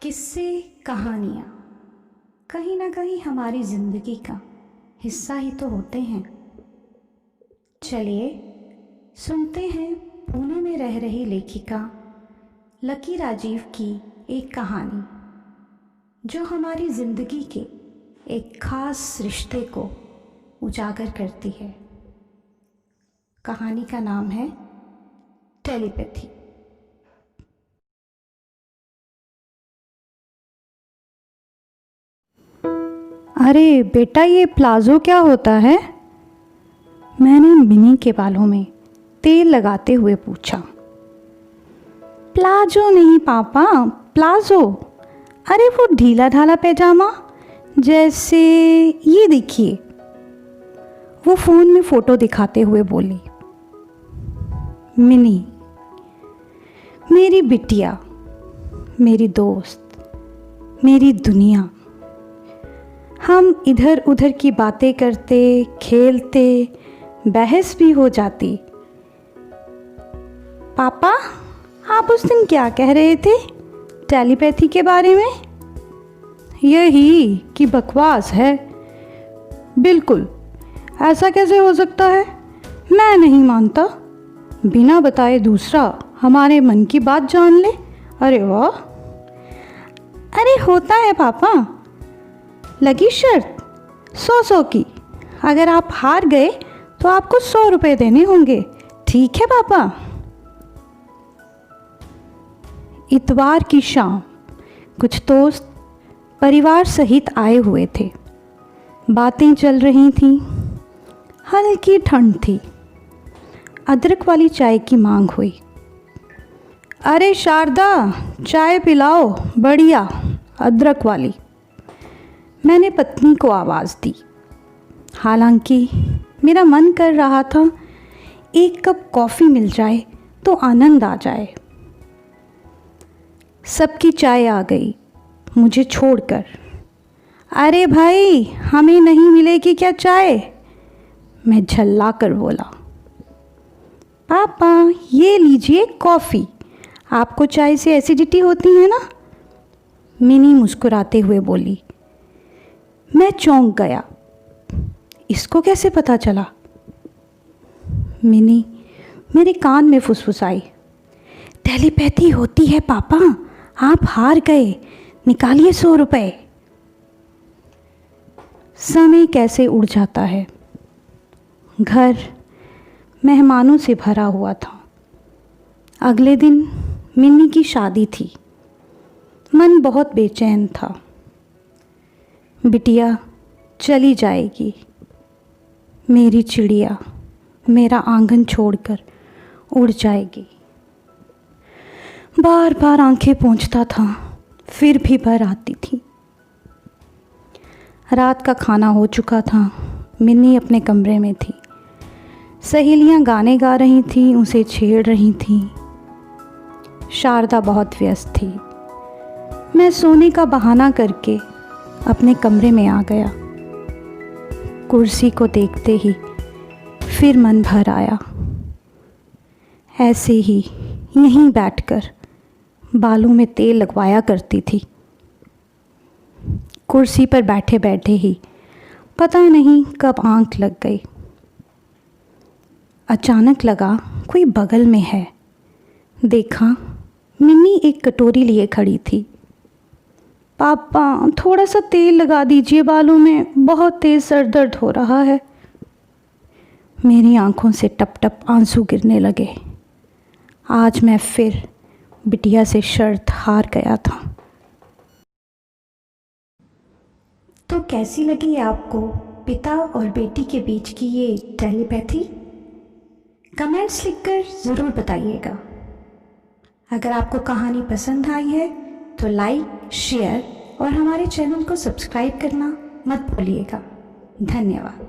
किस्से, कहानियाँ कहीं ना कहीं हमारी ज़िंदगी का हिस्सा ही तो होते हैं। चलिए सुनते हैं पुणे में रह रही लेखिका लकी राजीव की एक कहानी जो हमारी ज़िंदगी के एक ख़ास रिश्ते को उजागर करती है। कहानी का नाम है टेलीपैथी। अरे बेटा, ये प्लाज़ो क्या होता है? मैंने मिनी के बालों में तेल लगाते हुए पूछा। प्लाजो नहीं पापा, प्लाज़ो। अरे वो ढीला ढाला पैजामा, जैसे ये देखिए। वो फ़ोन में फ़ोटो दिखाते हुए बोली। मिनी, मेरी बिटिया, मेरी दोस्त, मेरी दुनिया। हम इधर उधर की बातें करते, खेलते, बहस भी हो जाती। पापा, आप उस दिन क्या कह रहे थे टेलीपैथी के बारे में? यही कि बकवास है। बिल्कुल, ऐसा कैसे हो सकता है? मैं नहीं मानता। बिना बताए दूसरा हमारे मन की बात जान ले। अरे वाह! अरे होता है पापा। लगी शर्त 100 की। अगर आप हार गए तो आपको 100 रुपये देने होंगे। ठीक है पापा? इतवार की शाम कुछ दोस्त परिवार सहित आए हुए थे। बातें चल रही थीं। हल्की ठंड थी। अदरक वाली चाय की मांग हुई। अरे शारदा, चाय पिलाओ, बढ़िया अदरक वाली। मैंने पत्नी को आवाज़ दी। हालांकि मेरा मन कर रहा था एक कप कॉफ़ी मिल जाए तो आनंद आ जाए। सबकी चाय आ गई, मुझे छोड़कर। अरे भाई, हमें नहीं मिलेगी क्या चाय? मैं झल्ला कर बोला। पापा, ये लीजिए कॉफ़ी। आपको चाय से एसिडिटी होती है ना? मिनी मुस्कुराते हुए बोली। मैं चौंक गया। इसको कैसे पता चला? मिनी मेरे कान में फुसफुसाई। टेलीपैथी होती है पापा, आप हार गए, निकालिए 100 रुपये। समय कैसे उड़ जाता है। घर मेहमानों से भरा हुआ था। अगले दिन मिनी की शादी थी। मन बहुत बेचैन था। बिटिया चली जाएगी, मेरी चिड़िया मेरा आंगन छोड़कर उड़ जाएगी। बार बार आंखें पोंछता था, फिर भी भर आती थी। रात का खाना हो चुका था। मिन्नी अपने कमरे में थी। सहेलियां गाने गा रही थीं, उसे छेड़ रही थीं। शारदा बहुत व्यस्त थी। मैं सोने का बहाना करके अपने कमरे में आ गया। कुर्सी को देखते ही फिर मन भर आया। ऐसे ही यहीं बैठकर बालों में तेल लगवाया करती थी। कुर्सी पर बैठे बैठे ही पता नहीं कब आंख लग गई। अचानक लगा कोई बगल में है। देखा, मिन्नी एक कटोरी लिए खड़ी थी। पापा, थोड़ा सा तेल लगा दीजिए बालों में, बहुत तेज़ सर दर्द हो रहा है। मेरी आंखों से टप टप आंसू गिरने लगे। आज मैं फिर बिटिया से शर्त हार गया था। तो कैसी लगी आपको पिता और बेटी के बीच की ये टेलीपैथी? कमेंट्स लिखकर ज़रूर बताइएगा। अगर आपको कहानी पसंद आई है तो लाइक, शेयर और हमारे चैनल को सब्सक्राइब करना मत भूलिएगा। धन्यवाद।